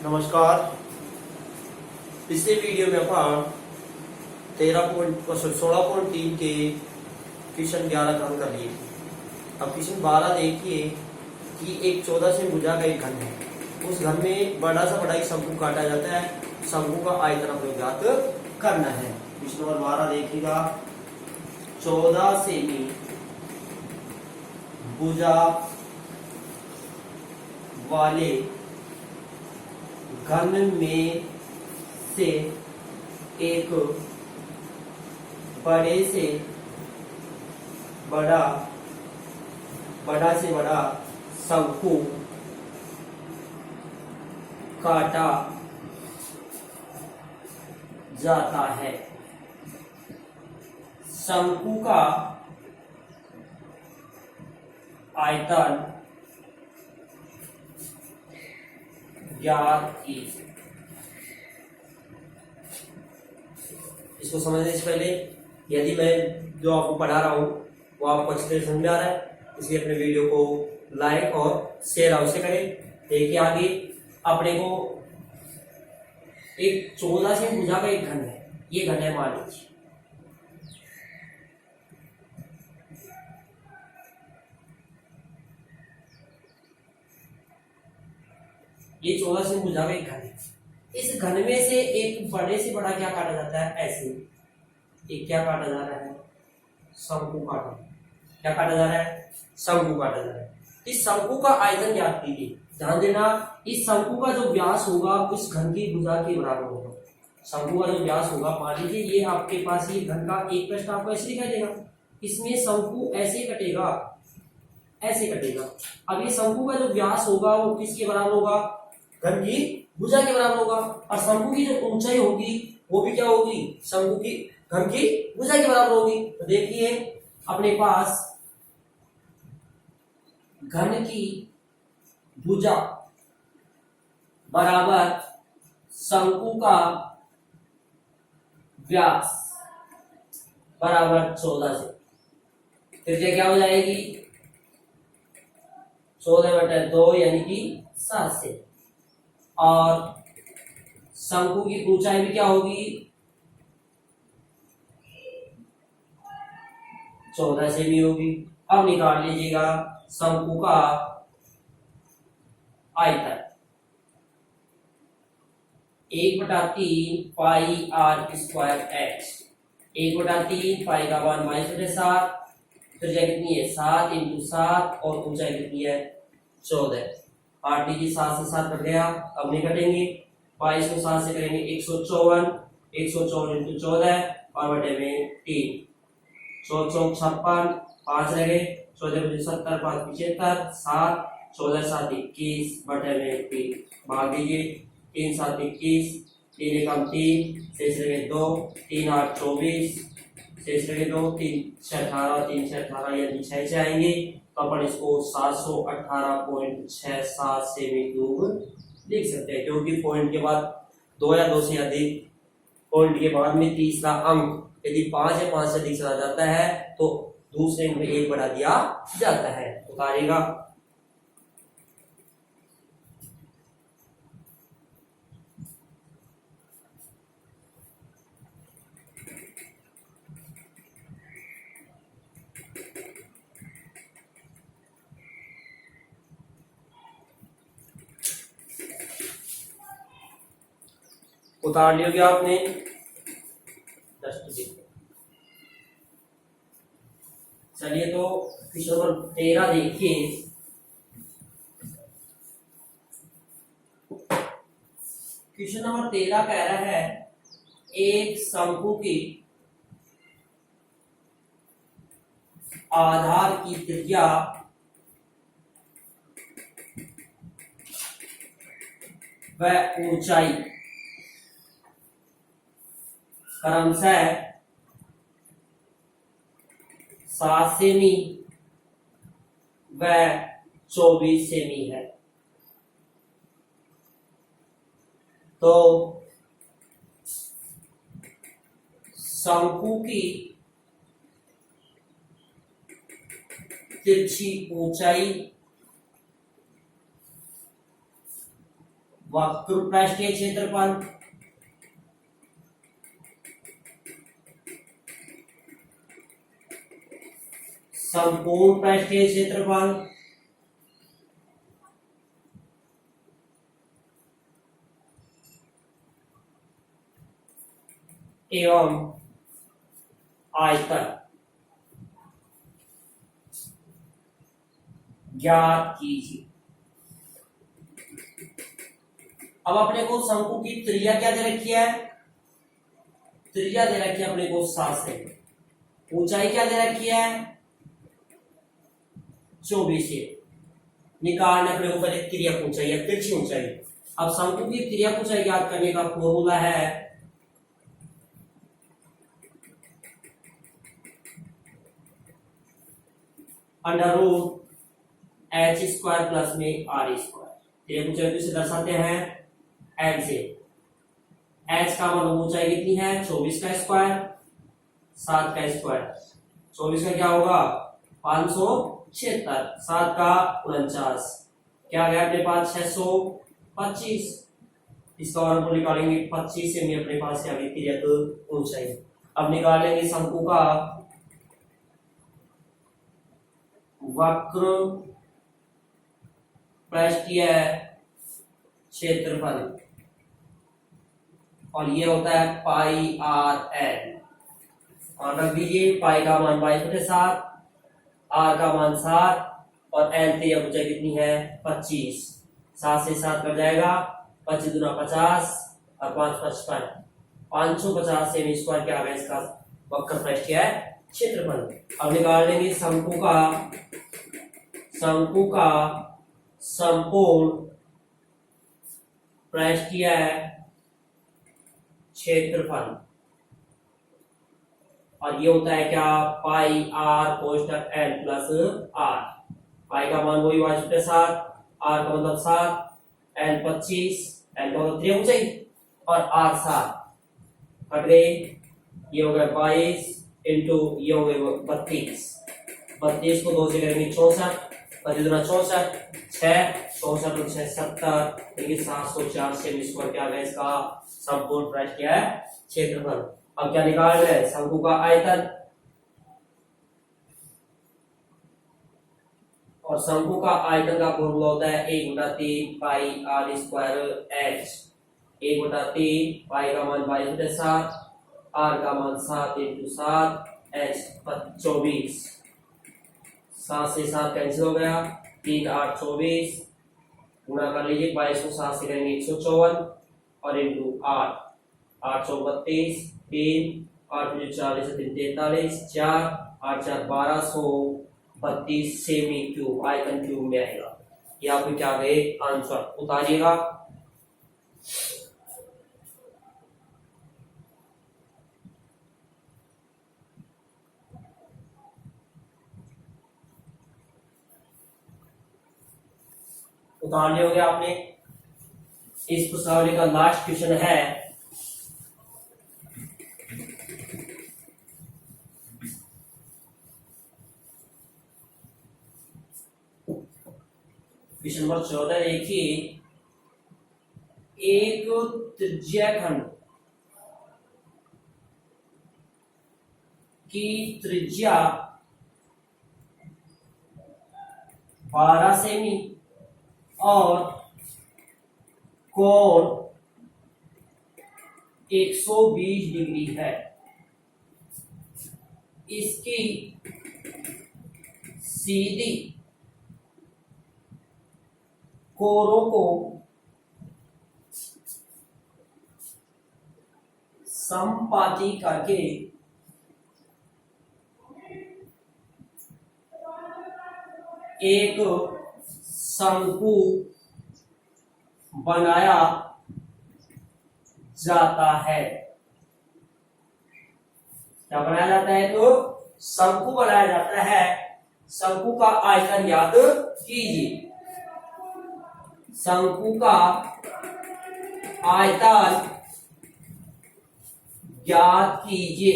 नमस्कार। पिछले वीडियो में अपन 16.3 के क्वेश्चन 11 का हल कर लिए। अब क्वेश्चन 12 देखिए कि एक 14 से भुजा का एक घन है। उस घन में बड़ा सा बड़ा एक शंकु काटा जाता है। शंकु का आयतन अपने ज्ञात करना है। क्वेश्चन नंबर 12 देखिएगा। 14 सेमी भुजा वाले घन में से एक बड़े से बड़ा शंकु काटा जाता है। शंकु का आयतन ज्ञात कीजिए। इसको समझने से पहले यदि मैं जो आपको पढ़ा रहा हूं वो आपको अच्छी तरह समझ में आ रहा है, इसलिए अपने वीडियो को लाइक और शेयर अवश्य करें। देखिए आगे अपने को एक 14 से भुजा का एक घन है। ये घन है, मान लीजिए ये 14 से भुजा का एक घन है। इस घन में से एक बड़े से बड़ा क्या काटा जाता है? ऐसे एक क्या काटा जा रहा है? शंकु काटा। क्या काटा जा रहा है? शंकु काटा जा रहा है। इस शंकु का आयतन ज्ञात कीजिए। ध्यान देना, इस शंकु का जो व्यास होगा उस घन की भुजा के बराबर होगा। शंकु का जो व्यास होगा, मान लीजिए ये आपके पास ये घन का एक पृष्ठ आपको ऐसे दिखाई देगा। इसमें शंकु ऐसे कटेगा, ऐसे कटेगा। अब ये शंकु का जो व्यास होगा वो किसके बराबर होगा? घन की भुजा के बराबर होगा। और शंकु की जो ऊंचाई होगी वो भी क्या होगी? शंकु की घन की भुजा के बराबर होगी। तो देखिए अपने पास घन की भुजा बराबर शंकु का व्यास बराबर 14 से। त्रिज्या क्या हो जाएगी? 14/2 यानी कि 7 से। और शंकु की ऊंचाई भी क्या होगी? 14 से भी होगी। अब निकाल लीजिएगा शंकु का आयतन 1/3 पाई आर स्क्वायर एच। 1/3 पाई का मान 22/7। त्रिज्या कितनी है? 7 × 7 और ऊंचाई कितनी है? 14। 8 लीजिए, 7 से 7 कट गया। अब नहीं कटेंगे। 22 को 7 से करेंगे 154। 154 × 14 और बटे में 3। 14 × 56, 5 रह गए। 14 × 70, 5 × 75, 7। 14 × 7 21 बटे में 3। भाग दीजिए। 3 × 7 21, 3 × 1 3, शेष रह गए 2। 3 × 8 24, शेष रह गए 2। 3 × 6 18, 3 × 6 18, यदि 6 से आएंगे तो अपन इसको 718.67 सेमी क्यूब लिख सकते हैं, क्योंकि पॉइंट के बाद 2 या 2 से अधिक, पॉइंट के बाद में तीसरा अंक यदि 5 या 5 से अधिक चला जाता है तो दूसरे अंक में 1 बढ़ा दिया जाता है। उतारेगा। उतार लिया आपने। चलिए तो क्वेश्चन नंबर 13 देखिए। क्वेश्चन नंबर 13 कह रहा है एक शंकु की आधार की त्रिज्या व ऊंचाई क्रमशः 7 सेमी व 24 सेमी है। तो शंकु की तिरछी ऊंचाई वक्र पृष्ठीय क्षेत्रफल संपूर्ण पृष्ठीय क्षेत्रफल एवं आयतन ज्ञात कीजिए। अब अपने को शंकु की त्रिज्या क्या दे रखी है? त्रिज्या दे रखी है अपने को 7 सेमी। ऊंचाई क्या दे रखी है? 24 है। निकालने अपने को पहले तिर्यक ऊंचाई या तिरछी ऊंचाई। अब शंकु की तिर्यक ऊंचाई ज्ञात करने का फॉर्मूला है √h² प्लस में r²। तिर्यक ऊंचाई से दर्शाते हैं h से। h का मतलब ऊंचाई कितनी है? 24 का स्क्वायर 7 का स्क्वायर। 24 का क्या होगा? 576। 7 का 49। क्या गया अपने पास? 625। इसका वर्गमूल निकालेंगे 25 से अपने पास क्या गई? तिर्यक ऊंचाई। अब निकालेंगे शंकु का वक्र पृष्ठीय क्षेत्रफल और ये होता है पाई आर एल। और रख दीजिए पाई का मान 22/7, आर का मान 7 और एल तिर्यक ऊंचाई कितनी है? 25। 7 से 7 कट जाएगा, 25 दूना 50 और 5 55। 550 सेमी स्क्वायर क्या आ गया इसका वक्र पृष्ठीय क्षेत्रफल। अब निकाल लेंगे शंकु का संपूर्ण पृष्ठीय क्षेत्रफल और ये होता है क्या? पाई आर कोष्टक एल प्लस आर। पाई का मान वही 22/7, आर का मतलब 7, एल 25, एल का मतलब त्रिज्या ऊंचाई और आर 7 कट गए। ये हो गया 22 इंटू ये हो गए 32। 32 को 2 से करेंगे 64, 25 दूना 64, 6 64 और 6 70, यानी 704 सेमी स्क्वायर क्या है इसका संपूर्ण पृष्ठीय क्षेत्रफल। अब क्या निकाल रहे हैं? शंकु का आयतन। और शंकु का आयतन का फॉर्मूला होता है 1/3 पाई r² h। 1/3 पाई का मान 22/7, r का मान 7 इंटू 7, h 24। 7 से 7 कैंसिल हो गया, 3 8 24 गुणा कर लीजिए। 22 को 7 से करेंगे 154 और इंटू 8 8 चौक 32, 3 8 40 43, 4 8 4 1232 सेमी क्यूब आयतन क्यूब में आएगा। ये आपको क्या गए आंसर उतारिएगा। उतार लिया हो गया आपने। इस प्रश्नावली का लास्ट क्वेश्चन है क्वेश्चन नंबर 14। देखिए एक त्रिज्याखंड की त्रिज्या 12 सेमी और कोण 120 डिग्री है। इसकी सीधी कोरों को समपाती करके एक शंकु बनाया जाता है। क्या बनाया जाता है? तो शंकु बनाया जाता है। शंकु का आयतन ज्ञात कीजिए। शंकु का आयतन ज्ञात कीजिए।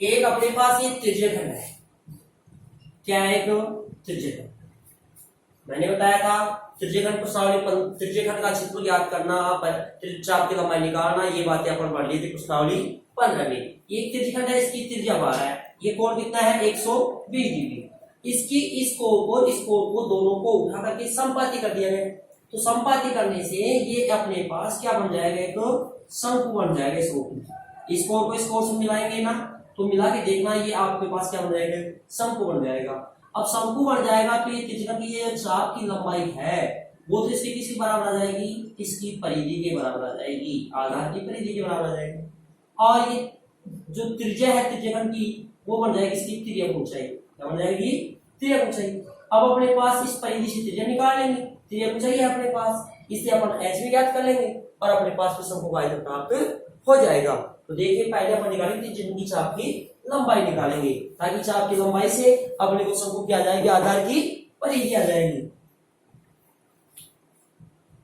एक अपने पास ये त्रिज्याखंड है। क्या है? तो त्रिज्याखंड मैंने बताया था त्रिज्यखंड प्रश्नावली, त्रिज्यखंड का क्षेत्रफल ज्ञात करना, चाप की लंबाई निकालना, ये बातें अपन पढ़ ली थी प्रश्नावली 15 में। ये त्रिज्यखंड है, इसकी त्रिज्या 12 है, ये कोण कितना है 120 डिग्री। इसकी इस कोण को दोनों को उठा करके समपाती कर दिया गया। तो समपाती करने से ये अपने पास क्या बन जाएगा, एक तो शंकु बन जाएगा। इस कोण को इस कोण से मिलाएंगे ना, तो मिला के देखना, ये आपके पास क्या बन जाएगा, शंकु बन जाएगा। अब शंकु बन जाएगा तो ये त्रिज्या की ये चाप की लंबाई है वो तो इसके किसके बराबर आ जाएगी, इसकी परिधि के बराबर आ जाएगी, आधार की परिधि के बराबर आ जाएगी। और ये जो त्रिज्या है त्रिज्यखंड की वो बन जाएगी इसकी तिर्यक ऊंचाई, क्या बन जाएगी, तिर्यक ऊंचाई। अब अपने पास इस परिधि से त्रिज्या निकाल लेंगे, तिर्यक ऊंचाई है अपने पास, इससे अपन h भी ज्ञात कर लेंगे और अपने पास भी शंकु का आयतन प्राप्त हो जाएगा। तो देखिए पहले अपन निकालेंगे त्रिज्या की चाप की लंबाई निकालेंगे, ताकि चाप की लंबाई से अपने को शंकु क्या आ जाएगी, आधार की परिधि आ जाएगी।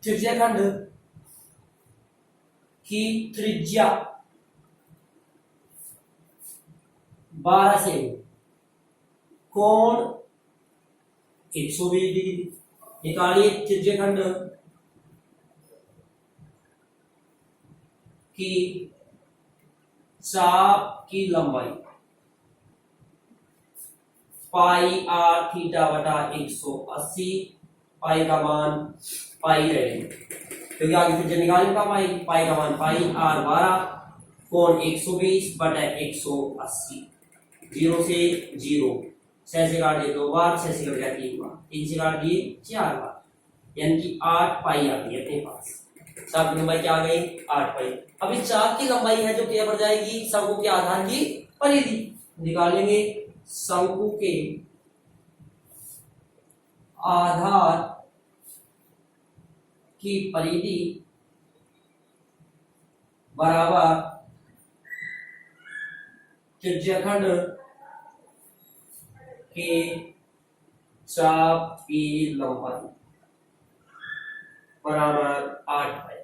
त्रिज्यखंड की त्रिज्या 12 से कोण 120 डिग्री निकालिए। त्रिज्यखंड की चाप की लंबाई पाई आर थीटा बटा 180, पाई का मान पाई रहेगी क्योंकि आगे त्रिज्या निकालने का पाई का मान पाई आर 12, कोण 120 बटा 180, 0 से 0, 6 से काट दिए 2 बार, 6 से कट गया 3 बार, 3 से काट दिए 4 बार, यानी कि 8 पाई आ गई अपने पास। चाप की लंबाई क्या आ गई, 8 पाई। अब इस चाप की लंबाई है जो क्या बढ़ जाएगी, शंकु के आधार की परिधि निकालेंगे। शंकु के आधार की परिधि बराबर त्रिज्यखंड के चाप की लंबाई बराबर 8 पाई।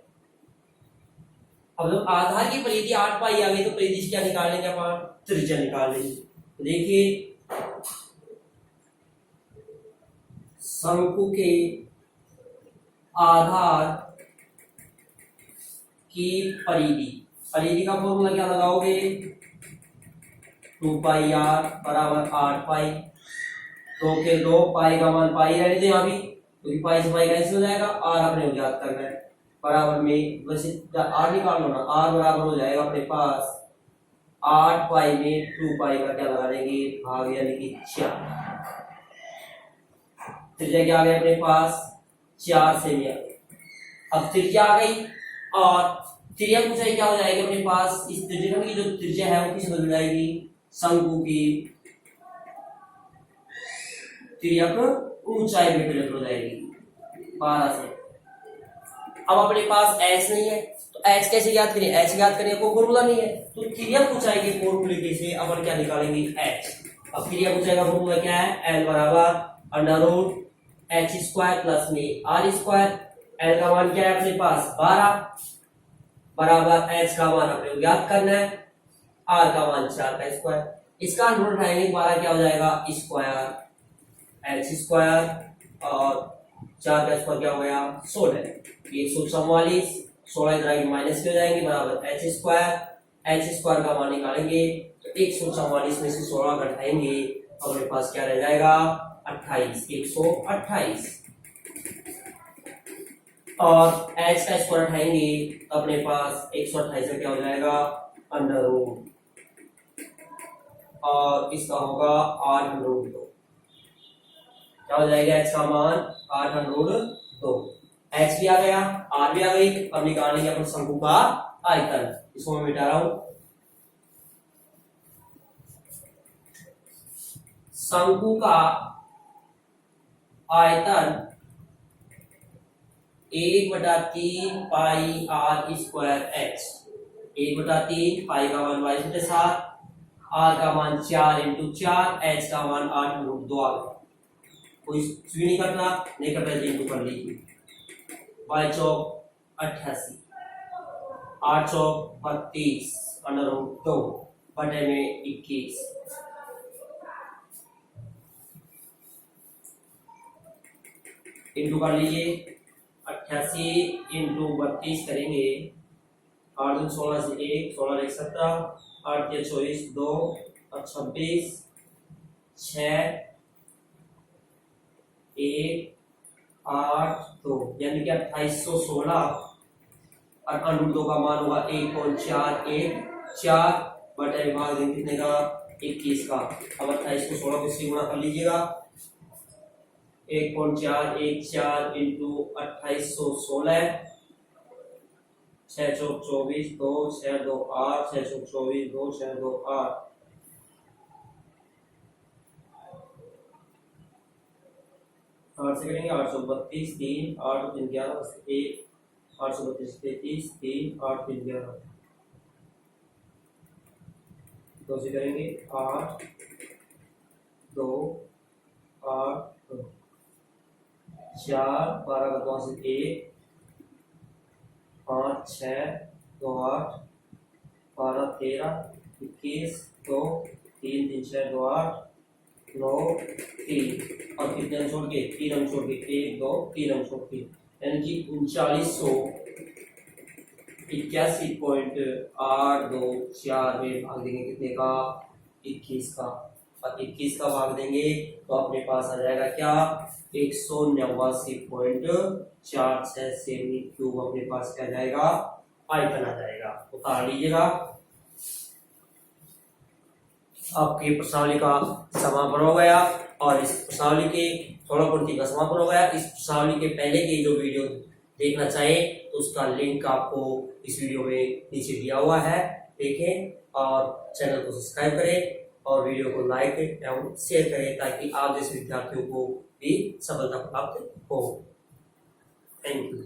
अब जब आधार की परिधि 8 पाई आ गई तो परिधि से क्या निकाल लेंगे अपन, त्रिज्या निकाल लेंगे। देखिए शंकु के आधार की परिधि, परिधि का फॉर्मूला क्या लगाओगे, 2 पाई आर बराबर 8 पाई, 2 के 2, पाई का मान पाई रहने दे यहाँ भी क्योंकि पाई से पाई कैंसिल हो जाएगा, आर अपने को याद करना है बराबर में, वैसे आर निकाल लो ना, आर बराबर हो जाएगा अपने पास 8 पाई में 2 पाई का क्या लगा देंगे भाग, यानी कि 4। त्रिज्या क्या आ गई अपने पास 4 से में। अब त्रिज्या आ गई और तिर्यक ऊंचाई क्या हो जाएगी अपने पास, इस त्रिज्यखंड की जो त्रिज्या है वो किस बदल जाएगी, शंकु की तिर्यक ऊंचाई में परिवर्तित हो जाएगी 12 से। अब अपने पास h नहीं है तो h कैसे ज्ञात करें, h ज्ञात करने को फॉर्मूला नहीं है तो तिर्यक ऊंचाई के फॉर्मूले से अपन क्या निकालेंगे h। अब तिर्यक ऊंचाई का फॉर्मूला क्या है, l बराबर under root h square plus में r स्क्वायर, l का मान क्या है अपने पास 12 बराबर h का मान अपने को ज्ञात करना है, r का मान 4 का स्क्वायर, इसका अंडर रूट उठाएंगे 12 क्या हो जाएगा स्क्वायर h स्क्वायर और 4 का स्क्वायर क्या हो गया 16, 144, 16 इधर आगे माइनस के हो जाएंगे बराबर h स्क्वायर का मान निकालेंगे तो 144 में से 16 घटाएंगे अपने पास क्या रह जाएगा 28, 128 और h का स्क्वायर उठाएंगे अपने पास 128 का क्या हो जाएगा अंडर रूट और इसका होगा 8√2, क्या हो जाएगा h का मान 8√2, h भी आ गया r भी आ गई। अब निकालेंगे अपन शंकु का आयतन, इसको मैं मिटा रहा हूं। शंकु का आयतन 1/3 पाई आर स्क्वायर h, 1/3 पाई का मान 22/7, आर का मान 4 × 4, h का मान 8√2 आ गया। कोई भी नहीं करना, नहीं करना तो इनको कर लीजिए, 5 चौक 88, 8 चौक 32 √2 बटे में 21, इंटू कर लीजिए 88 इंटू 32 करेंगे 8 दूनी 16 से 1 16 1 17 8 के 24 2 और 26 6 1 8 2 यानी कि 2816 और अंडर 2 का मान होगा 1.414 बटे भाग देंगे कितने का 21 का। अब 28 को 16 को इससे गुणा कर लीजिएगा 1.414 इंटू 2816 6 चौक 24 2 6 2 8 6 चौक 24 2 6 2 8 8 से करेंगे 832 3 8 3 11 1 832 33 3 8 3 11 2 से करेंगे 8 2 8 2 4 12 का 2 से 1 5 6 2 8 12 13 21 2 3 3 6 2 8 9 3 और कितने अंक छोड़ के 3 अंक छोड़ के 1 2 3 अंक छोड़ के यानी कि 3981.824 में भाग देंगे कितने का 21 का। और 21 का भाग देंगे तो अपने पास आ जाएगा क्या 189.46 सेमी क्यूब अपने पास क्या जाएगा आयतन आ जाएगा। उतार लीजिएगा। आपकी प्रश्नावली का समापन हो गया और इस प्रश्नावली के थोड़ा पूर्ति का समापन हो गया। इस प्रश्नावली के पहले की जो वीडियो देखना चाहे तो उसका लिंक आपको इस वीडियो में नीचे दिया हुआ है, देखें और चैनल को सब्सक्राइब करें और वीडियो को लाइक एवं शेयर करें ताकि आप जैसे विद्यार्थियों को भी सफलता प्राप्त हो। Thank you.